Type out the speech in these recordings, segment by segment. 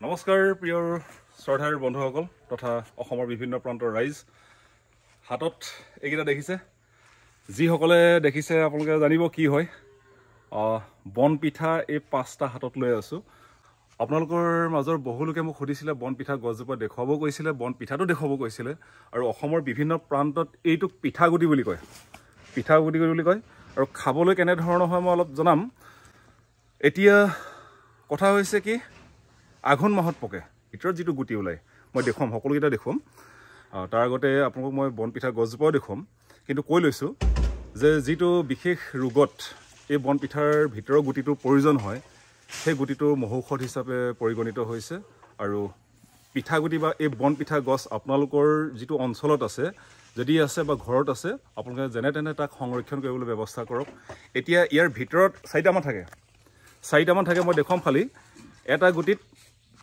নমস্কাৰ প্ৰিয় শ্ৰদ্ধাৰ বন্ধুসকল তথা অসমৰ বিভিন্ন প্ৰান্তৰ ৰাইজ হাতত এইকেইটা দেখিছে যিসকলে দেখিছে আপোনালোকে জানিব কি হয় বন পিঠা এই 5টা হাতত লৈ আছো আপোনালোকৰ মাজৰ বহুলোকে মোক সুধিছিলে বন পিঠা গছজোপা দেখুৱাব কৈছিলে বন পিঠাটো দেখুৱাব কৈছিলে আৰু অসমৰ বিভিন্ন প্ৰান্তত এইটোক পিঠাগুটি বুলি কয় আৰু খাবলৈ কেনে ধৰণৰ হয় মই অলপ জনাম এতিয়া কথা হৈছে কি আঘোণ মাহত পকে ভিতৰত যেটো গুটি ওলাই মই দেখুৱাম সকলোকেইটা দেখুৱাম তাৰ আগতে আপোনাক মই বন পিঠা গছজোপাও দেখুৱাম কিন্তু কৈ লৈছো যে যেটো বিশেষ ৰোগত এই বন পিঠাৰ ভিতৰৰ গুটিটো প্ৰয়োজন হয় সেই গুটিটো মহৌষধ হিচাপে পৰিগণিত হৈছে আৰু পিঠাগুটি বা এই বন পিঠা গছ আপোনালোকৰ যেটো অঞ্চলত আছে যদি আছে বা ঘৰত আছে আপোনালোকে যেনে তেনে তাক সংৰক্ষণ কৰিবলৈ ব্যৱস্থা কৰক এতিয়া ইয়াৰ ভিতৰত 4টামান থাকে মই দেখুৱাম খালি এটা গুটিত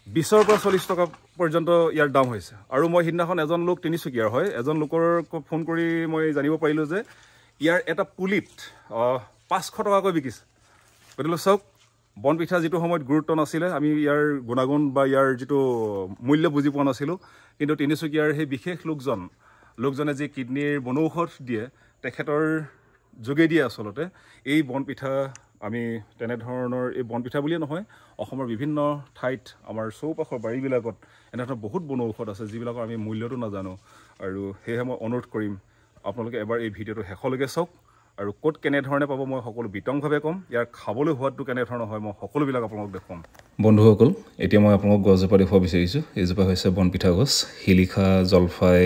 20 পৰা 40 টকা পৰ্যন্ত ইয়াৰ দাম হৈছে আৰু মই হিদিনাখন এজন লোক তিনিচুকীয়াৰ হয় এজন লোকৰ ফোন কৰি মই জানিব পাৰিলো যে ইয়াৰ এটা পুলিত 500 টকাকৈ বিকিছে গতিকে চাওক বন পিঠা যেটো সময়ত গুৰুত্ব নাছিলে আমি ইয়াৰ গুণাগুণ বা ইয়াৰ যেটো মূল্য বুজি পোৱা নাছিলো কিন্তু তিনিচুকীয়াৰ সেই বিশেষ লোকজনে যে কিডনিৰ বনৌষধ দিয়ে তেখেতৰ যোগেদি আচলতে এই বন পিঠা আমি তেনে ধৰণৰ এই বন পিঠা বুলিয়ে নহয় অসমৰ বিভিন্ন ঠাইত আমাৰ চৌপাশৰ বাৰীবিলাকত এনেধৰণৰ বহুত বনৌষধ আছে যিবিলাকৰ আমি মূল্যটো নাজানো আৰু সেয়ে মই অনুৰোধ কৰিম আপোনালোকে এবাৰ এই ভিডিঅ'টো শেষলৈকে চাওক আৰু ক'ত কেনে ধৰণে পাব মই সকলো বিতংভাৱে ক'ম ইয়াৰ খাবলৈ হোৱাটো কেনে ধৰণৰ হয় মই সকলোবিলাক আপোনালোক দেখুৱাম বন্ধুসকল এতিয়া মই আপোনালোক গছজোপা দেখুৱাব বিচাৰিছোঁ এইজোপা হৈছে বন পিঠা গছ শিলিখা জলফাই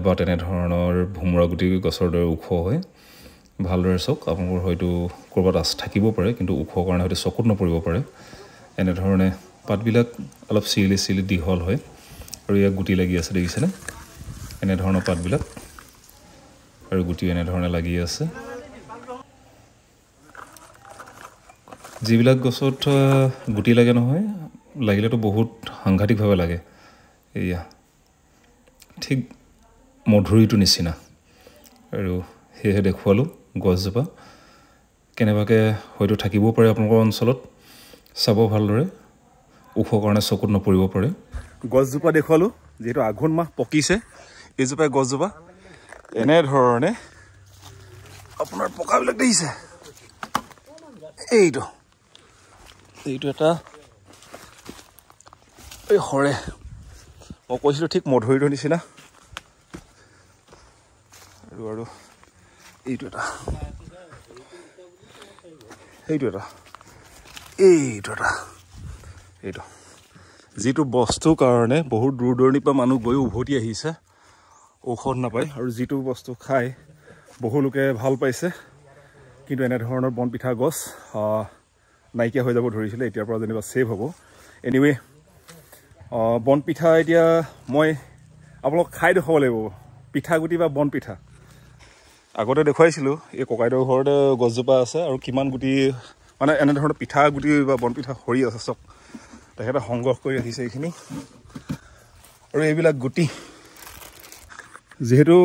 বা তেনে ধৰণৰ ভোমোৰা গুটি গছৰ দৰে ওখ হয় ভালদৰে চাওক আপোনালোকৰ হয়তো ক'ৰবাত থাকিব পাৰে কিন্তু ওখ কাৰণে হয়তো চকুত নপৰিব পাৰে এনেধৰণে পাতবিলাক অলপ চিলি দীঘল হয় আৰু ইয়াত গুটি লাগি আছে দেখিছেনে এনেধৰণৰ পাতবিলাক আৰু গুটি এনেধৰণে লাগি আছে যিবিলাক গছত গুটি লাগে নহয় লাগিলেতো বহুত সাংঘাতিকভাৱে লাগে এয়া ঠিক মধুৰীটো নিচিনা আৰু সেয়ে দেখুৱালো গছজোপা কেনেবাকৈ হয়তো থাকিব পাৰে আপোনালোকৰ অঞ্চলত চাব ভালদৰে ওখ কাৰণে চকুত নপৰিব পাৰে গছজোপা দেখুৱালো যেহেতু আঘোণ মাহ পকিছে এইজোপা গছজোপা এনেধৰণে আপোনাৰ পকাবিলাক দেখিছে এইটো এটা এই হৰে মই কৈছিলোঁ ঠিক মধুৰীটোৰ নিচিনা আৰু এইটো যিটো বস্তুৰ কাৰণে বহুত দূৰ দূৰণিৰ পৰা মানুহ গৈ উভতি আহিছে ঔষধ নাপায় আৰু যিটো বস্তু খাই বহুলোকে ভাল পাইছে কিন্তু এনেধৰণৰ বন পিঠা গছ নাইকিয়া হৈ যাব ধৰিছিলে এতিয়াৰ পৰা যেনিবা ছেভ হ'ব এনিৱে বন পিঠা এতিয়া মই আপোনালোক খাই দেখুৱাব লাগিব পিঠাগুটি বা বন পিঠা আগতে দেখুৱাইছিলোঁ এই ককাইদেউৰ ঘৰতে গছজোপা আছে আৰু কিমান গুটি মানে এনেধৰণৰ পিঠাগুটি বা বন পিঠা সৰি আছে চব তেখেতে সংগ্ৰহ কৰি ৰাখিছে এইখিনি আৰু এইবিলাক গুটি যিহেতু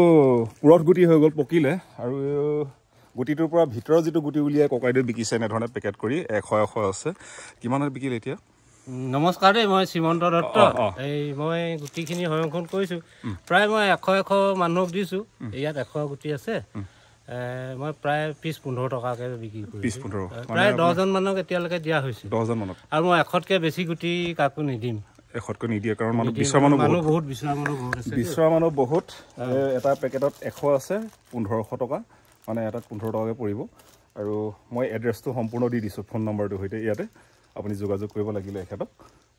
পুৰঠ গুটি হৈ গ'ল পকিলে আৰু গুটিটোৰ পৰা ভিতৰৰ যিটো গুটি উলিয়াই ককাইদেউ বিকিছে এনেধৰণে পেকেট কৰি 100 আছে কিমানত বিকিলে এতিয়া নমস্কাৰ দেই মই শ্ৰীমন্ত দত্ত এই মই গুটিখিনি সংৰক্ষণ কৰিছোঁ প্ৰায় মই 100 মানুহক দিছোঁ ইয়াত 100 গুটি আছে মই প্ৰায় 15 টকাকৈ বিক্ৰী কৰিছোঁ প্ৰায় 10জন মানুহক এতিয়ালৈকে দিয়া হৈছে 10জন মানুহক আৰু মই 100তকৈ বেছি গুটি কাকো নিদিম 100তকৈ নিদিয়ে কাৰণ মানুহ বিচৰা মানুহ বহুত এটা পেকেটত 100 আছে 1500 টকা মানে এটাত 15 টকাকৈ পৰিব আৰু মই এড্ৰেছটো সম্পূৰ্ণ দি দিছোঁ ফোন নম্বৰটোৰ সৈতে ইয়াতে আপুনি যোগাযোগ কৰিব লাগিলে এখেতক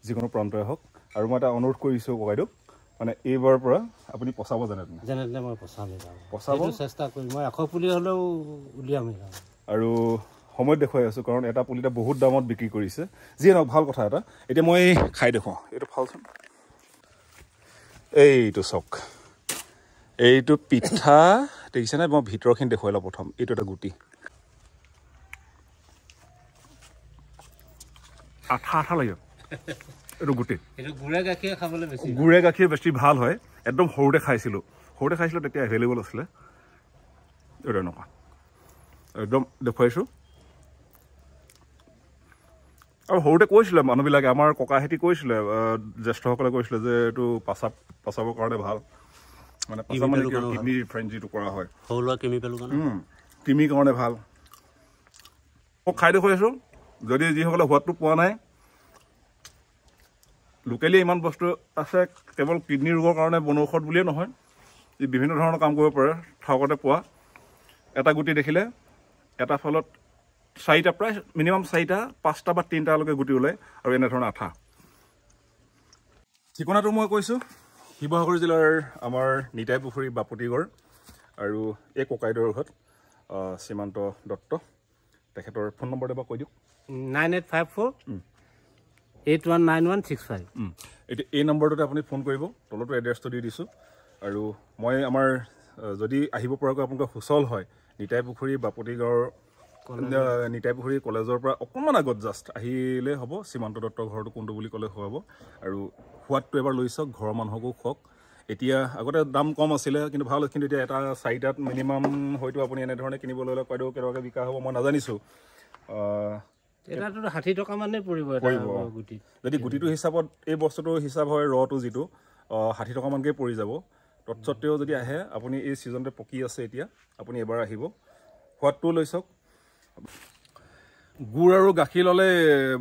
যিকোনো প্ৰান্তই হওক আৰু মই এটা অনুৰোধ কৰিছোঁ ককাইদেউক মানে এইবাৰৰ পৰা আপুনি পচাব জানে মই পচাব চেষ্টা কৰিম মই 100 পুলি হ'লেও উলিয়াম আৰু সময়ত দেখুৱাই আছোঁ কাৰণ এটা পুলিতে বহুত দামত বিক্ৰী কৰিছে যিয়ে নহওক ভাল কথা এটা এতিয়া মই খাই দেখুৱাওঁ এইটো ফালচোন এইটো চাওক এইটো পিঠা দেখিছেনে মই ভিতৰখিনি দেখুৱাই লওঁ প্ৰথম এইটো এটা গুটি আঠা লাগে এইটো গুটি গুড়ে গাখীৰ বেছি ভাল হয় একদম সৰুতে খাইছিলোঁ তেতিয়া এভেইলেবল আছিলে এইটো এনেকুৱা একদম দেখুৱাইছোঁ আৰু সৰুতে কৈছিলে মানুহবিলাকে, আমাৰ ককাহেঁতি কৈছিলে, জ্যেষ্ঠসকলে কৈছিলে যে এইটো পাচাবৰ কাৰণে ভাল, মানে পাচাব মানে কিডনি ৰিফাইন যিটো কৰা হয়, সৰু ল'ৰা কৃমিৰ কাৰণে ভাল। মই খাই দেখুৱাইছোঁ, যদি যিসকলে সোৱাদটো পোৱা নাই, লোকেলি ইমান বস্তু আছে, কেৱল কিডনী ৰোগৰ কাৰণে বনৌষধ বুলিয়ে নহয়, ই বিভিন্ন ধৰণৰ কাম কৰিব পাৰে। ঠাউকতে পোৱা এটা গুটি দেখিলে এটা ফলত 4টা, প্ৰায় মিনিমাম 4টা, 5টা বা 3টালৈকে গুটি ওলায়, আৰু এনেধৰণৰ আঠা। ঠিকনাটো মই কৈছোঁ, শিৱসাগৰ জিলাৰ আমাৰ নিতাই পুখুৰী বাপতিগড়, আৰু এই ককাইদেউৰ ঘৰত সীমান্ত দত্ত, তেখেতৰ ফোন নম্বৰটো এবাৰ কৈ দিয়ক। 9854 819165। এতিয়া এই নম্বৰটোতে আপুনি ফোন কৰিব, তলতো এড্ৰেছটো দি দিছোঁ। আৰু মই আমাৰ যদি আহিব পৰাকৈ আপোনালোকৰ সুচল হয়, নিতাই পুখুৰী বাপতিগড়, নিতাই পুখুৰী কলেজৰ পৰা অকণমান আগত জাষ্ট আহিলে হ'ব। সীমান্ত দত্তৰ ঘৰটো কোনটো বুলি ক'লে হ'ব। আৰু সোৱাদটো এবাৰ লৈ চাওক, ঘৰৰ মানুহকো খুৱাওক। এতিয়া আগতে দাম কম আছিলে, কিন্তু ভাল, কিন্তু এতিয়া এটা 4টাত মিনিমাম হয়তো আপুনি এনেধৰণে কিনিবলৈ হ'লে কয়দৌ কেনেকুৱাকৈ বিকা হ'ব মই নাজানিছোঁ। এটাতো 60 টকা মানে পৰিব গুটি। যদি গুটিটো হিচাপত এই বস্তুটো হিচাপ হয়, ৰটো যিটো 60 টকামানকৈ পৰি যাব। তৎসত্ত্বেও যদি আহে, আপুনি এই ছিজনতে পকি আছে এতিয়া, আপুনি এবাৰ আহিব, সোৱাদটোও লৈ চাওক। গুড় আৰু গাখীৰ ল'লে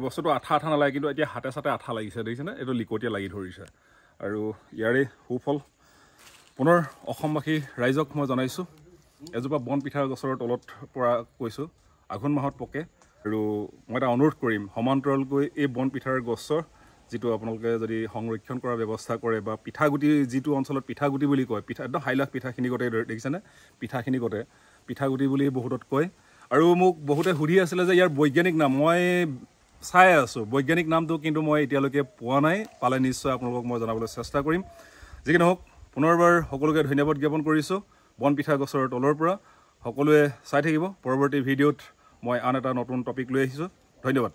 বস্তুটো আঠা নালাগে, কিন্তু এতিয়া হাতে চাতে আঠা লাগিছে, দেখিছেনে? এইটো লিকটীয়া লাগি ধৰিছে। আৰু ইয়াৰে সুফল পুনৰ অসমবাসী ৰাইজক মই জনাইছোঁ। এজোপা বন পিঠাৰ গছৰ তলত পৰা কৈছোঁ, আঘোণ মাহত পকে। আৰু মই এটা অনুৰোধ কৰিম, সমান্তৰালকৈ এই বন পিঠাৰ গছৰ যিটো আপোনালোকে যদি সংৰক্ষণ কৰাৰ ব্যৱস্থা কৰে, বা পিঠাগুটি যিটো অঞ্চলত পিঠাগুটি বুলি কয়, পিঠা একদম হাইলাখ পিঠাখিনি গতে, দেখিছেনে? পিঠাখিনি গতে পিঠাগুটি বুলি বহুতত কয়। আৰু মোক বহুতে সুধি আছিলে যে ইয়াৰ বৈজ্ঞানিক নাম, মই চাই আছোঁ বৈজ্ঞানিক নামটো, কিন্তু মই এতিয়ালৈকে পোৱা নাই। পালে নিশ্চয় আপোনালোকক মই জনাবলৈ চেষ্টা কৰিম। যি কি নহওক, পুনৰবাৰ সকলোকে ধন্যবাদ জ্ঞাপন কৰিছোঁ। বন পিঠা গছৰ তলৰ পৰা সকলোৱে চাই থাকিব। পৰৱৰ্তী ভিডিঅ'ত মই আন এটা নতুন টপিক লৈ আহিছোঁ। ধন্যবাদ।